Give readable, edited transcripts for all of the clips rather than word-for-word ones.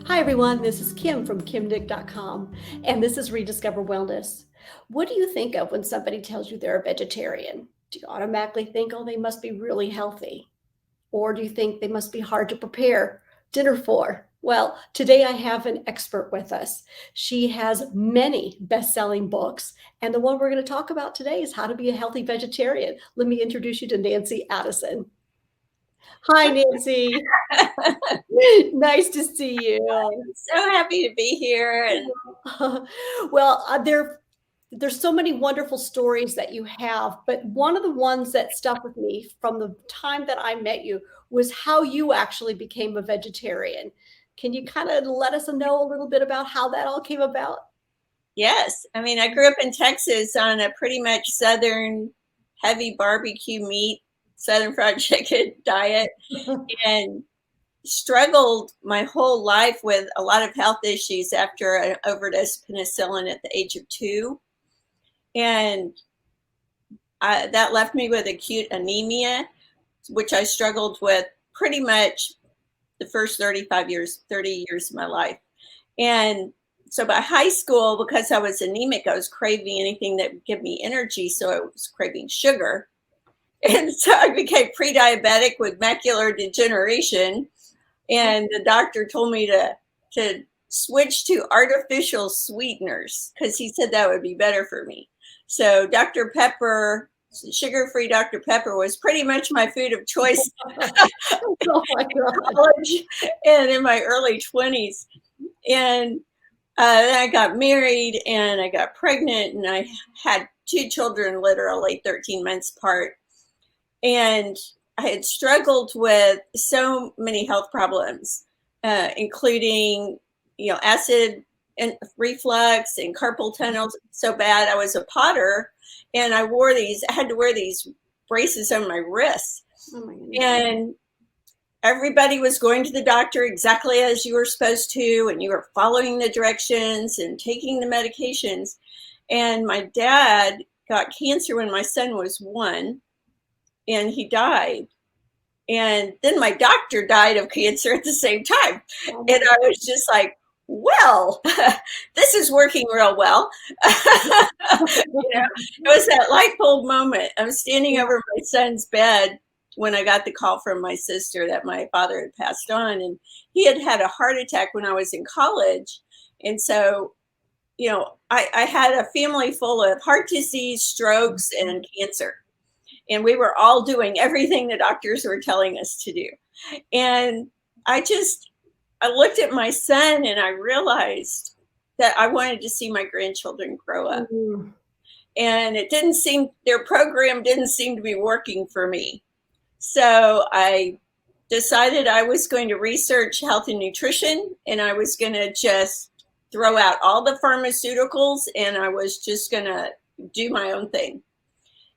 Hi, everyone. This is Kim from kimdick.com, and this is Rediscover Wellness. What do you think of when somebody tells you they're a vegetarian? Do you automatically think, oh, they must be really healthy? Or do you think they must be hard to prepare dinner for? Well, today I have an expert with us. She has many best selling books, and the one we're going to talk about today is How to Be a Healthy Vegetarian. Let me introduce you to Nancy Addison. Hi, Nancy. Nice to see you. So happy to be here. And Well, there's so many wonderful stories that you have, but one of the ones that stuck with me from the time that I met you was how you actually became a vegetarian. Can you kind of let us know a little bit about how that all came about? yes, I mean, I grew up in Texas on a pretty much Southern heavy barbecue meat, Southern fried chicken diet, and struggled my whole life with a lot of health issues after an overdose of penicillin at the age of 2. And that left me with acute anemia, which I struggled with pretty much the first 30 years of my life. And so by high school, because I was anemic, I was craving anything that would give me energy. So I was craving sugar. And so I became pre-diabetic with macular degeneration. And the doctor told me to switch to artificial sweeteners because he said that would be better for me. So Dr. Pepper, sugar-free Dr. Pepper was pretty much my food of choice Oh my in God. college and in my early 20s. And then I got married and I got pregnant and I had 2 children, literally 13 months apart. And I had struggled with so many health problems, including, acid and reflux and carpal tunnel so bad. I was a potter and I had to wear these braces on my wrists. Oh my goodness. And everybody was going to the doctor exactly as you were supposed to, and you were following the directions and taking the medications. And my dad got cancer when my son was 1, and he died. And then my doctor died of cancer at the same time. Oh And my I was just like, well, this is working real well. It was that light bulb moment. I was standing over my son's bed when I got the call from my sister that my father had passed on, and he had had a heart attack when I was in college. And so, I had a family full of heart disease, strokes, and cancer. And we were all doing everything the doctors were telling us to do. And I looked at my son and I realized that I wanted to see my grandchildren grow up. God. And their program didn't seem to be working for me. So I decided I was going to research health and nutrition, and I was going to just throw out all the pharmaceuticals, and I was just going to do my own thing.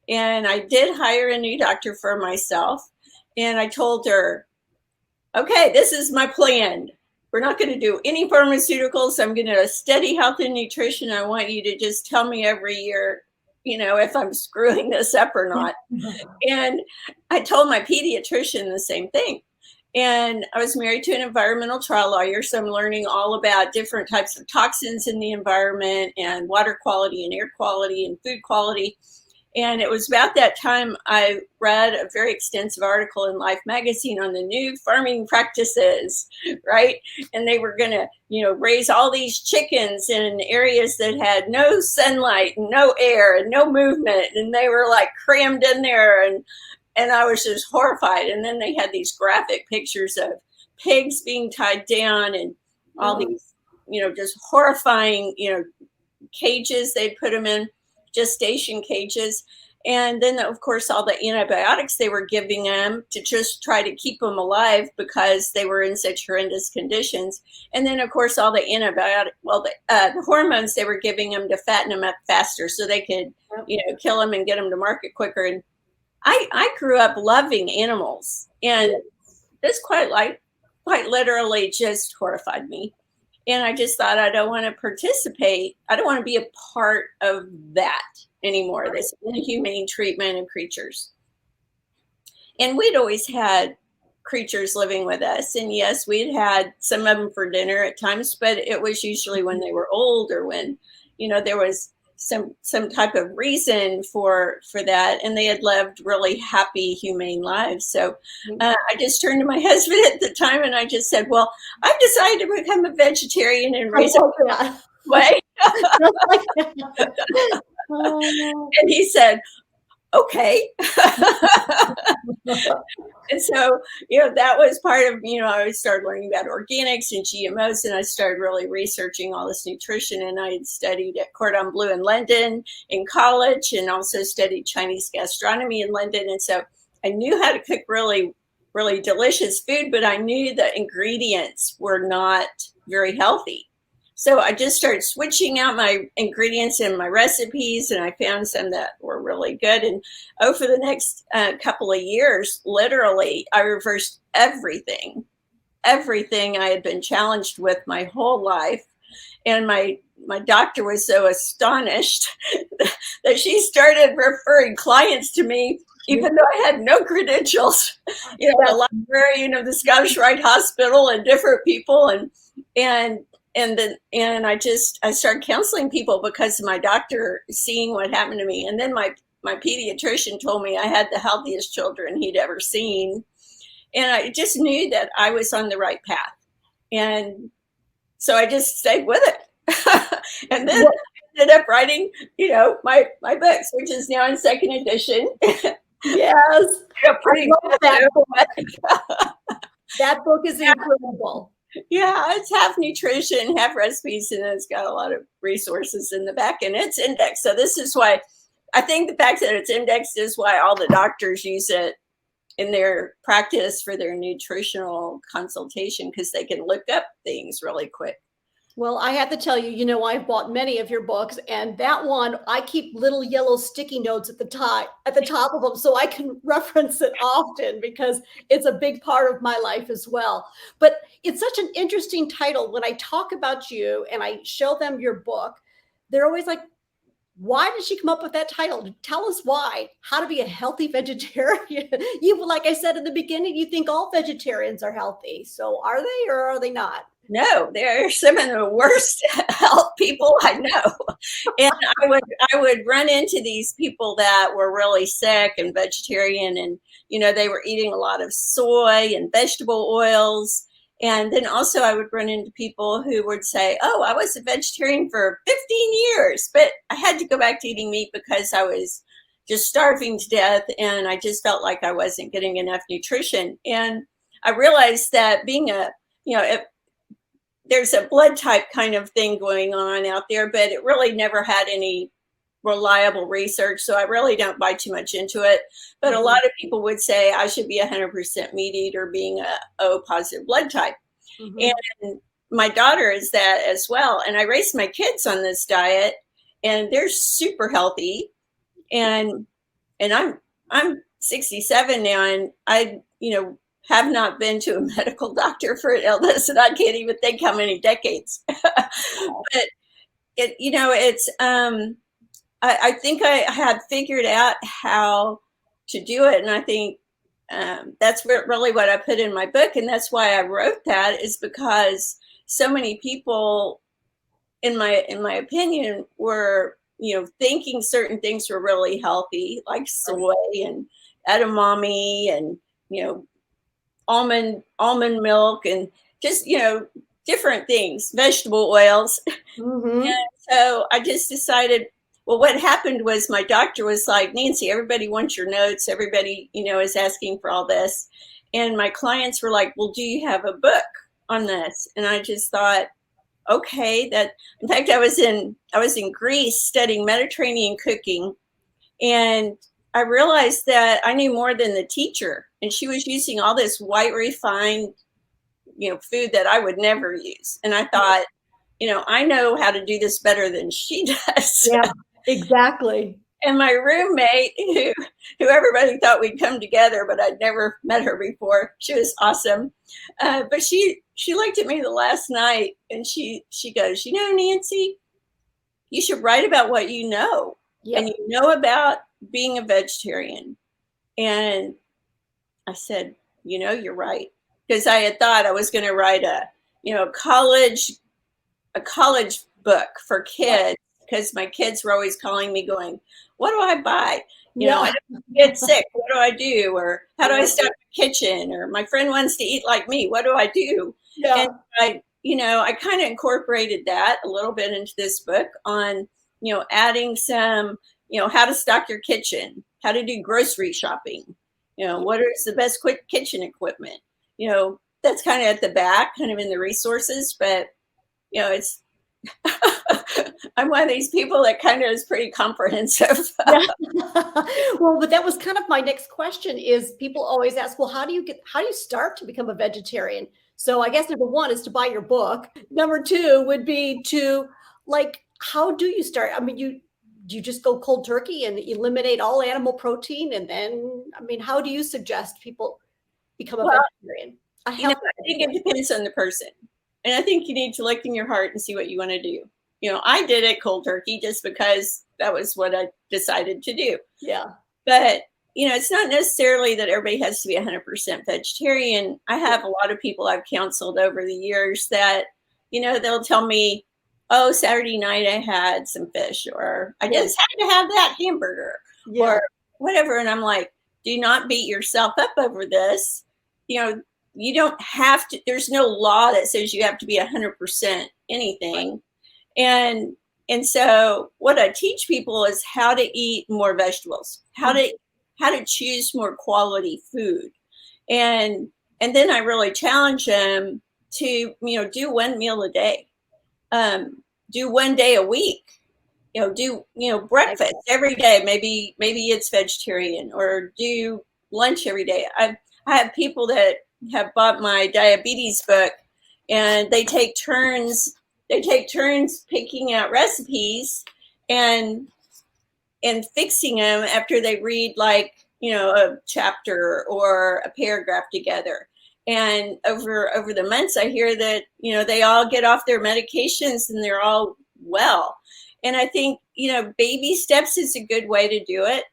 And I did hire a new doctor for myself. And I told her, okay, this is my plan. We're not going to do any pharmaceuticals. I'm going to study health and nutrition. I want you to just tell me every year, if I'm screwing this up or not. And I told my pediatrician the same thing. And I was married to an environmental trial lawyer, so I'm learning all about different types of toxins in the environment and water quality and air quality and food quality. And it was about that time I read a very extensive article in Life magazine on the new farming practices, right? And they were going to, raise all these chickens in areas that had no sunlight and no air and no movement. And they were like crammed in there. And I was just horrified. And then they had these graphic pictures of pigs being tied down and all these, just horrifying, cages they'd put them in, gestation cages. And then, of course, all the antibiotics they were giving them to just try to keep them alive because they were in such horrendous conditions. And then, of course, all the the hormones they were giving them to fatten them up faster so they could, kill them and get them to market quicker. And I grew up loving animals, and this quite literally just horrified me. And I just thought, I don't want to participate. I don't want to be a part of that anymore, this inhumane treatment of creatures. And we'd always had creatures living with us. And yes, we'd had some of them for dinner at times, but it was usually when they were old or when, there was some type of reason for that, and they had lived really happy, humane lives. So I just turned to my husband at the time and I just said, well, I've decided to become a vegetarian and raise up way. And he said, okay. And so, that was part of, I started learning about organics and GMOs, and I started really researching all this nutrition. And I had studied at Cordon Bleu in London in college, and also studied Chinese gastronomy in London. And so I knew how to cook really, really delicious food, but I knew the ingredients were not very healthy. So I just started switching out my ingredients in my recipes, and I found some that were really good. And for the next couple of years, literally, I reversed everything I had been challenged with my whole life. And my doctor was so astonished that she started referring clients to me, even though I had no credentials. The librarian of the Scottish Rite Hospital and different people, and I started counseling people because of my doctor seeing what happened to me. And then my pediatrician told me I had the healthiest children he'd ever seen. And I just knew that I was on the right path. And so I just stayed with it. And then I ended up writing, my books, which is now in second edition. Yes. Pretty that book. That book is incredible. Yeah, it's half nutrition, half recipes, and it's got a lot of resources in the back, and it's indexed. So this is why I think the fact that it's indexed is why all the doctors use it in their practice for their nutritional consultation, because they can look up things really quick. Well, I have to tell you, I've bought many of your books, and that one, I keep little yellow sticky notes at the top of them, so I can reference it often because it's a big part of my life as well. But it's such an interesting title. When I talk about you and I show them your book, they're always like, why did she come up with that title? Tell us why. How to be a healthy vegetarian. Like I said in the beginning, you think all vegetarians are healthy. So are they or are they not? No, they're some of the worst health people I know. And I would run into these people that were really sick and vegetarian, and they were eating a lot of soy and vegetable oils. And then also I would run into people who would say, oh, I was a vegetarian for 15 years, but I had to go back to eating meat because I was just starving to death, and I just felt like I wasn't getting enough nutrition. And I realized that being there's a blood type kind of thing going on out there, but it really never had any reliable research. So I really don't buy too much into it. But a lot of people would say I should be 100% meat eater, being a O positive blood type. And my daughter is that as well. And I raised my kids on this diet, and they're super healthy. And I'm 67 now, and I have not been to a medical doctor for an illness, and I can't even think how many decades. But it's I think I had figured out how to do it, and I think that's really what I put in my book, and that's why I wrote that, is because so many people, in my opinion, were thinking certain things were really healthy, like soy and edamame and almond milk and just different things, vegetable oils. And so I just decided, well, what happened was my doctor was like, Nancy, everybody wants your notes, everybody is asking for all this, and my clients were like, well, do you have a book on this? And I just thought, okay, that in fact I was in Greece studying Mediterranean cooking, and I realized that I knew more than the teacher, and she was using all this white refined, food that I would never use. And I thought, I know how to do this better than she does. Yeah, exactly. And my roommate, who everybody thought we'd come together, but I'd never met her before. She was awesome. But she looked at me the last night, and she goes, Nancy, you should write about what you know. Yep. And you know about being a vegetarian. And I said, You're right. Because I had thought I was going to write a college book for Right. kids, because my kids were always calling me going, what do I buy? I Yeah. don't get sick. What do I do? Or how do I Yeah. start the kitchen? Or my friend wants to eat like me. What do I do? And Yeah. I kind of incorporated that a little bit into this book on, adding some, how to stock your kitchen, how to do grocery shopping, what is the best quick kitchen equipment, that's kind of at the back, kind of in the resources, but it's I'm one of these people that kind of is pretty comprehensive. Yeah. Well, but that was kind of my next question is people always ask, well, how do you start to become a vegetarian? So I guess number one is to buy your book. Number two would be to how do you start? I mean, do you just go cold turkey and eliminate all animal protein? And then, I mean, how do you suggest people become a Well, vegetarian? I think it depends on the person. And I think you need to look in your heart and see what you want to do. I did it cold turkey just because that was what I decided to do. Yeah. But, it's not necessarily that everybody has to be 100% vegetarian. I have a lot of people I've counseled over the years that, they'll tell me, oh, Saturday night I had some fish, or I just had to have that hamburger, or whatever. And I'm like, do not beat yourself up over this. You don't have to, there's no law that says you have to be 100% anything. And so what I teach people is how to eat more vegetables, how to choose more quality food. And then I really challenge them to, do one meal a day, do one day a week, do, breakfast every day. Maybe it's vegetarian, or do lunch every day. I have people that have bought my diabetes book, and they take turns picking out recipes and fixing them after they read a chapter or a paragraph together. And over the months, I hear that they all get off their medications and they're all well. And I think baby steps is a good way to do it.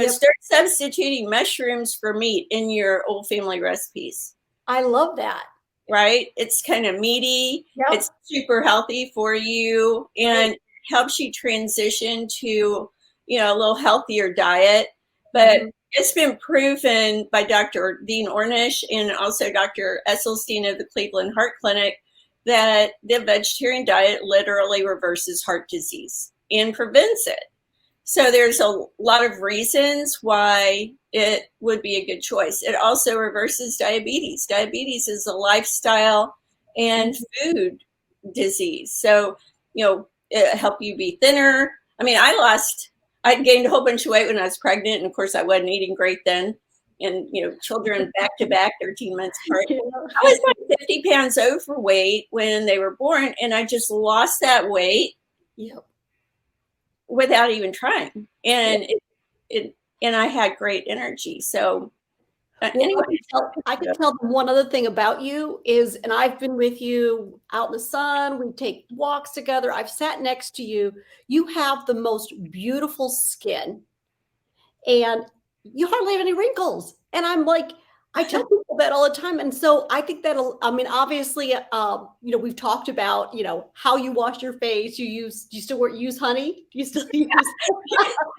Start substituting mushrooms for meat in your old family recipes. I love that. Right? It's kind of meaty. Yep. It's super healthy for you, and helps you transition to, a little healthier diet. But it's been proven by Dr. Dean Ornish and also Dr. Esselstyn of the Cleveland Heart Clinic that the vegetarian diet literally reverses heart disease and prevents it. So there's a lot of reasons why it would be a good choice. It also reverses diabetes. Diabetes is a lifestyle and food disease. So, it help you be thinner. I mean, I gained a whole bunch of weight when I was pregnant. And of course I wasn't eating great then. And, children back to back, 13 months apart. I was like 50 pounds overweight when they were born. And I just lost that weight. Yep. Without even trying, and and I had great energy. So anyway, I can tell them one other thing about you is, and I've been with you out in the sun. We take walks together. I've sat next to you. You have the most beautiful skin, and you hardly have any wrinkles. And I'm like, I tell people that all the time. And so I think I mean, obviously, we've talked about, how you wash your face. Do you still use honey? Do you still use?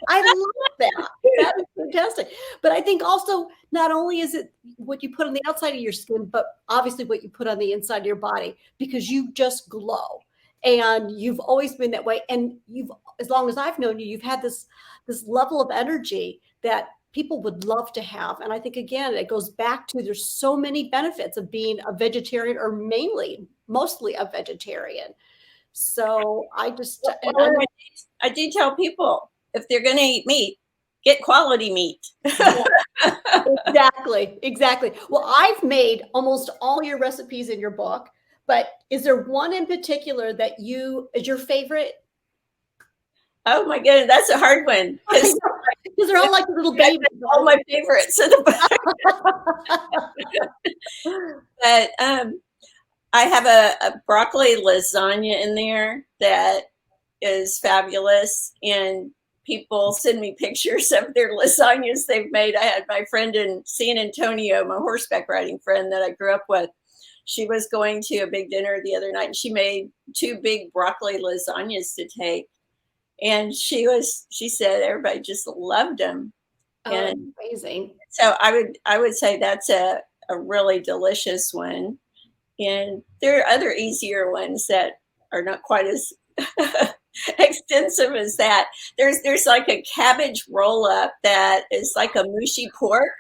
I love that. That is fantastic. But I think also not only is it what you put on the outside of your skin, but obviously what you put on the inside of your body, because you just glow. And you've always been that way. And as long as I've known you, you've had this level of energy that people would love to have. And I think, again, it goes back to there's so many benefits of being a vegetarian, or mostly a vegetarian. So I do tell people, if they're going to eat meat, get quality meat. Exactly. Well, I've made almost all your recipes in your book, but is there one in particular that is your favorite? Oh my goodness, that's a hard one. Because they're all like little babies. All my favorites in the book. But I have a broccoli lasagna in there that is fabulous, and people send me pictures of their lasagnas they've made. I had my friend in San Antonio, my horseback riding friend that I grew up with. She was going to a big dinner the other night, and she made 2 big broccoli lasagnas to take. And she said everybody just loved them. Oh, And amazing. so I would say that's a really delicious one. And there are other easier ones that are not quite as extensive as that. There's like a cabbage roll up that is like a mushy pork.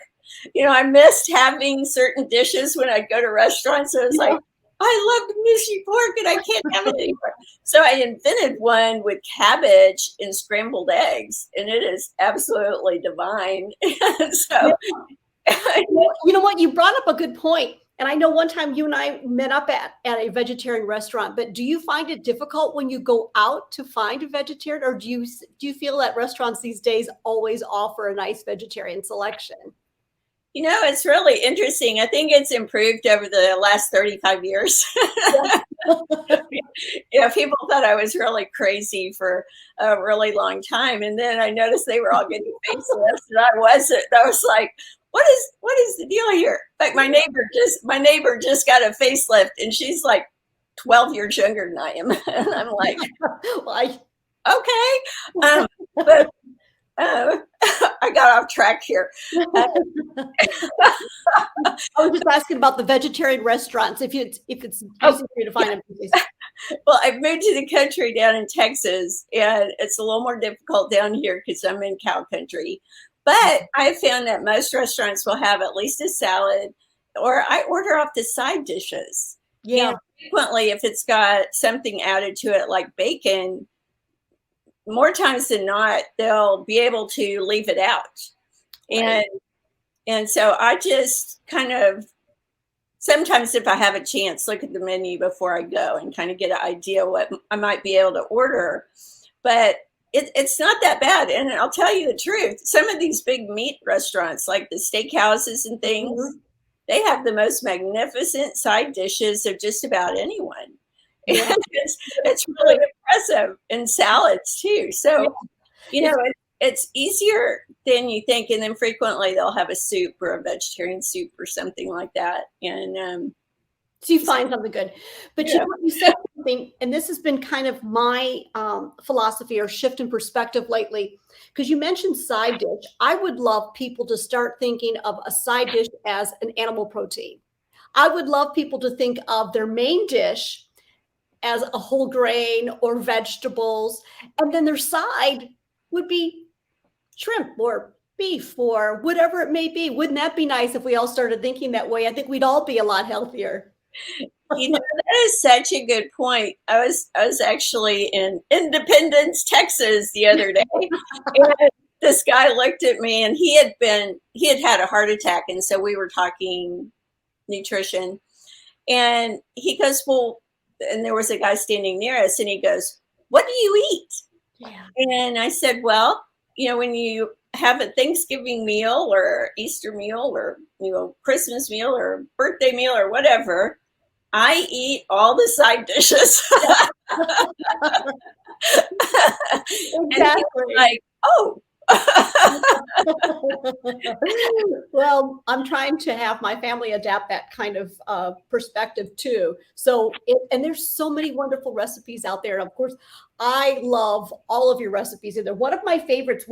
I missed having certain dishes when I go to restaurants. So I was like, I love mushy pork and I can't have it anymore. So I invented one with cabbage and scrambled eggs, and it is absolutely divine. So, you know what? You brought up a good point. And I know one time you and I met up at a vegetarian restaurant, but do you find it difficult when you go out to find a vegetarian, or do you feel that restaurants these days always offer a nice vegetarian selection? It's really interesting. I think it's improved over the last 35 years. People thought I was really crazy for a really long time. And then I noticed they were all getting facelifts and I wasn't. I was like, what is the deal here? Like my neighbor just got a facelift and she's like 12 years younger than I am. And I'm like, okay. But I got off track here. I was just asking about the vegetarian restaurants, if it's easy for you to find them. Well, I've moved to the country down in Texas, and it's a little more difficult down here because I'm in cow country. But I found that most restaurants will have at least a salad, or I order off the side dishes. Yeah. Frequently, if it's got something added to it like bacon, more times than not, they'll be able to leave it out. Right. And so I just kind of, sometimes if I have a chance, look at the menu before I go and kind of get an idea what I might be able to order. But it's not that bad. And I'll tell you the truth. Some of these big meat restaurants, like the steakhouses and things, they have the most magnificent side dishes of just about anyone. Yeah. It's really impressive, and salads too. So, it's easier than you think. And then frequently they'll have a soup or a vegetarian soup or something like that. And so you find something good. But you know what, you said something, and this has been kind of my philosophy or shift in perspective lately, because you mentioned side dish. I would love people to start thinking of a side dish as an animal protein. I would love people to think of their main dish as a whole grain or vegetables, and then their side would be shrimp or beef or whatever it may be. Wouldn't that be nice if we all started thinking that way? I think we'd all be a lot healthier. That is such a good point. I was actually in Independence, Texas the other day, and this guy looked at me, and he had had a heart attack, and so we were talking nutrition, and he goes, well, and there was a guy standing near us, and he goes, what do you eat? Yeah. And I said, well, when you have a Thanksgiving meal or Easter meal or, Christmas meal or birthday meal or whatever, I eat all the side dishes. Exactly. And like, oh. Well, I'm trying to have my family adapt that kind of perspective too. So, and there's so many wonderful recipes out there. And of course, I love all of your recipes in there. One of my favorites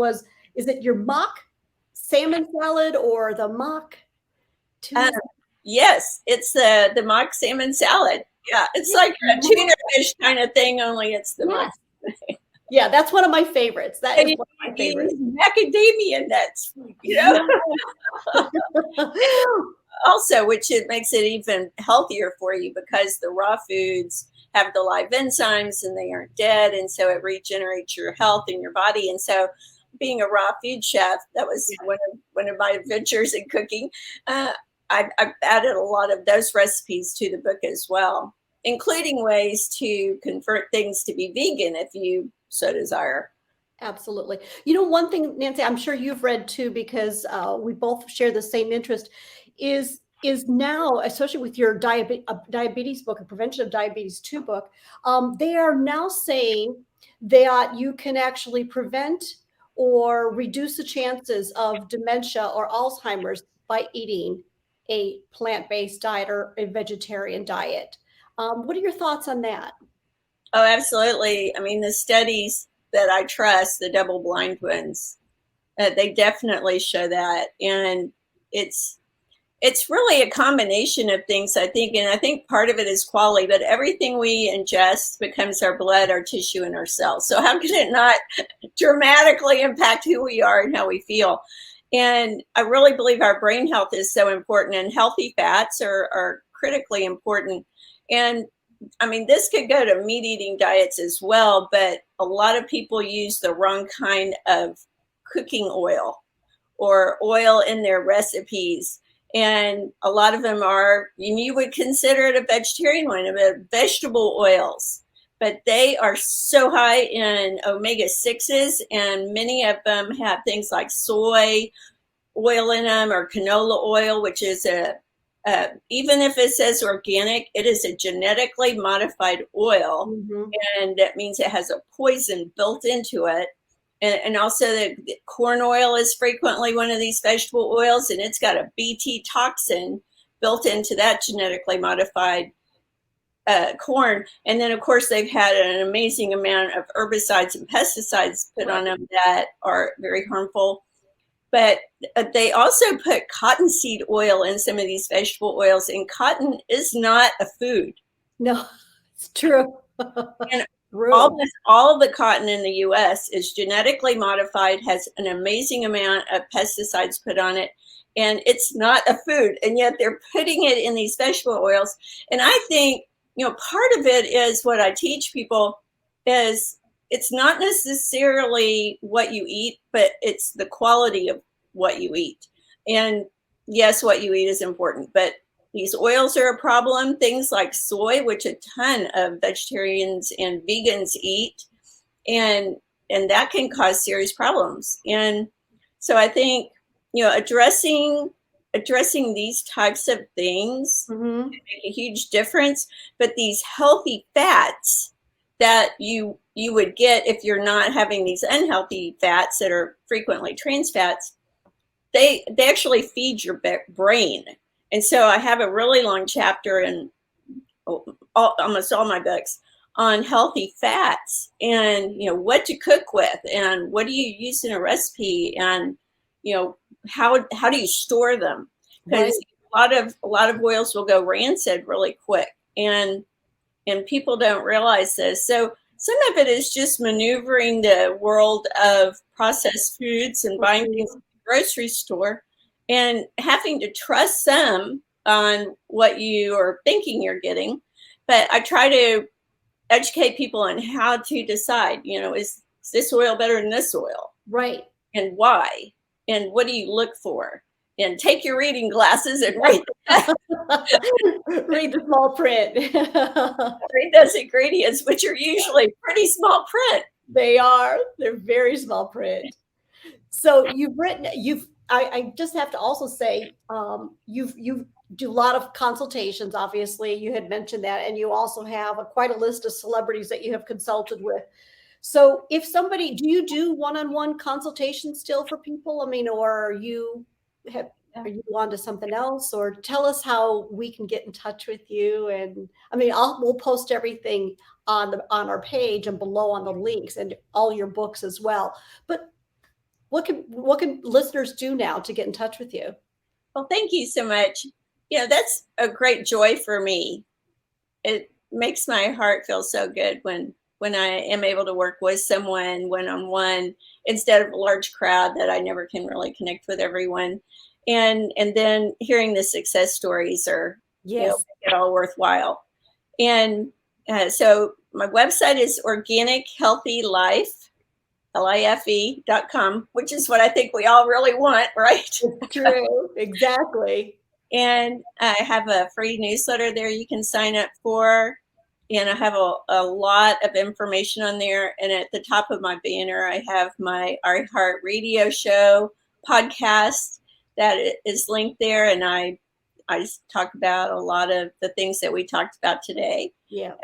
is it your mock salmon salad or the mock tuna? Yes, it's the mock salmon salad. Yeah, it's like a tuna fish kind of thing, only it's the mock. Yeah, that's one of my favorites. That is one of my favorites. Macadamia nuts, Also, which it makes it even healthier for you because the raw foods have the live enzymes and they aren't dead, and so it regenerates your health in your body. And so, being a raw food chef, that was one of my adventures in cooking. I've added a lot of those recipes to the book as well, including ways to convert things to be vegan if you so desire. Absolutely. One thing, Nancy, I'm sure you've read too, because we both share the same interest, is now, especially with your diabetes book, a Prevention of Diabetes 2 book, they are now saying that you can actually prevent or reduce the chances of dementia or Alzheimer's by eating a plant-based diet or a vegetarian diet. What are your thoughts on that? Oh, absolutely. I mean, the studies that I trust, the double-blind ones, they definitely show that, and it's it's really a combination of things, I think, and I think part of it is quality. But everything we ingest becomes our blood, our tissue, and our cells. So how can it not dramatically impact who we are and how we feel? And I really believe our brain health is so important, and healthy fats are critically important. And I mean, this could go to meat eating diets as well, but a lot of people use the wrong kind of cooking oil or oil in their recipes. And a lot of them are, and you would consider it a vegetarian one, vegetable oils, but they are so high in omega-6s, and many of them have things like soy oil in them or canola oil, which is even if it says organic, it is a genetically modified oil. Mm-hmm. And that means it has a poison built into it. And also the corn oil is frequently one of these vegetable oils, and it's got a Bt toxin built into that genetically modified corn. And then, of course, they've had an amazing amount of herbicides and pesticides put on them that are very harmful. But they also put cottonseed oil in some of these vegetable oils, and cotton is not a food. No, it's true. And True. all of the cotton in the U.S. is genetically modified, has an amazing amount of pesticides put on it, and it's not a food. And yet they're putting it in these vegetable oils. And I think, part of it is what I teach people is it's not necessarily what you eat, but it's the quality of what you eat. And yes, what you eat is important, but these oils are a problem. Things like soy, which a ton of vegetarians and vegans eat, and that can cause serious problems. And so I think, addressing these types of things Mm-hmm. make a huge difference. But these healthy fats that you would get if you're not having these unhealthy fats that are frequently trans fats, they actually feed your brain. And so I have a really long chapter in almost all my books on healthy fats and, what to cook with and what do you use in a recipe and, how do you store them? Because a lot of oils will go rancid really quick, and people don't realize this. So some of it is just maneuvering the world of processed foods and buying things at the grocery store and having to trust them on what you are thinking you're getting. But I try to educate people on how to decide, is this oil better than this oil? Right. And why? And what do you look for? And take your reading glasses and read Read the small print. read those ingredients, which are usually pretty small print. They are. They're very small print. So I just have to also say, you do a lot of consultations, obviously. You had mentioned that, and you also have quite a list of celebrities that you have consulted with. So do you do one-on-one consultations still for people? I mean, or are you on to something else? Or tell us how we can get in touch with you. And I mean, we'll post everything on our page and below on the links and all your books as well. But what can listeners do now to get in touch with you? Well, thank you so much. That's a great joy for me. It makes my heart feel so good when I am able to work with someone one-on-one instead of a large crowd that I never can really connect with everyone. And then hearing the success stories are, make it all worthwhile. And so my website is Organic Healthy Life, life.com, which is what I think we all really want, right? True, exactly. And I have a free newsletter there you can sign up for. And I have a lot of information on there. And at the top of my banner, I have my iHeart Radio show podcast that is linked there. And I talk about a lot of the things that we talked about today. Yeah.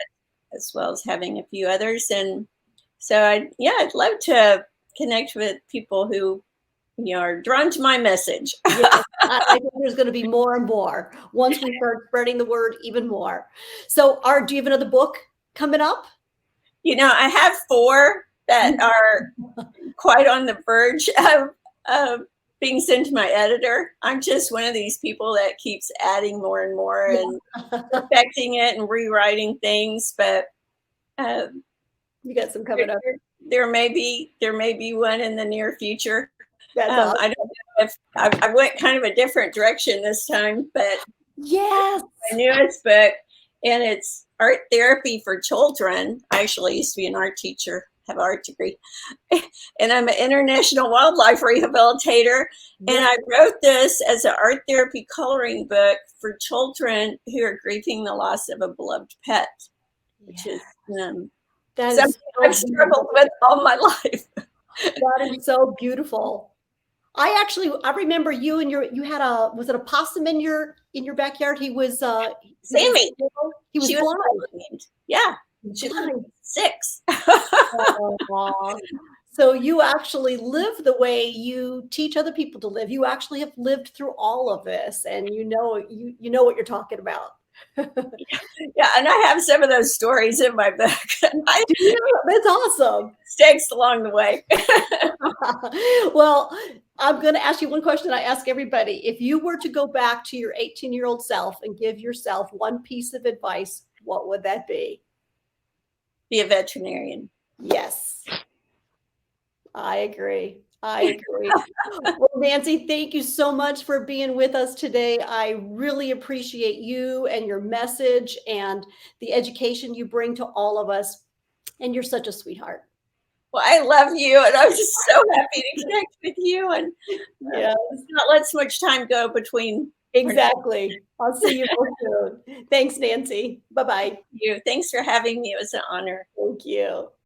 As well as having a few others. And so I'd love to connect with people who are drawn to my message. Yes, I think there's going to be more and more once we start spreading the word even more. So, do you have another book coming up? I have 4 that are quite on the verge of being sent to my editor. I'm just one of these people that keeps adding more and more and perfecting it and rewriting things. But you got some coming up. There may be one in the near future. That's awesome. I don't know if I went kind of a different direction this time, but yes, my newest book, and it's art therapy for children. I actually used to be an art teacher, have an art degree, and I'm an international wildlife rehabilitator. yes. And I wrote this as an art therapy coloring book for children who are grieving the loss of a beloved pet, which is something I've struggled with all my life. That is so beautiful. I remember you and you had was it a possum in your backyard? He was Sammy. He was blind. Yeah. She was 6. So you actually live the way you teach other people to live. You actually have lived through all of this, and you know what you're talking about. Yeah, and I have some of those stories in my book. That's awesome. Mistakes along the way. Well, I'm going to ask you one question I ask everybody. If you were to go back to your 18-year-old self and give yourself one piece of advice, what would that be? Be a veterinarian. Yes. I agree. Well, Nancy, thank you so much for being with us today. I really appreciate you and your message and the education you bring to all of us. And you're such a sweetheart. Well, I love you, and I'm just so happy to connect with you. And yeah, not let so much time go between. Exactly. I'll see you soon. Thanks, Nancy. Bye-bye. Thanks for having me. It was an honor. Thank you.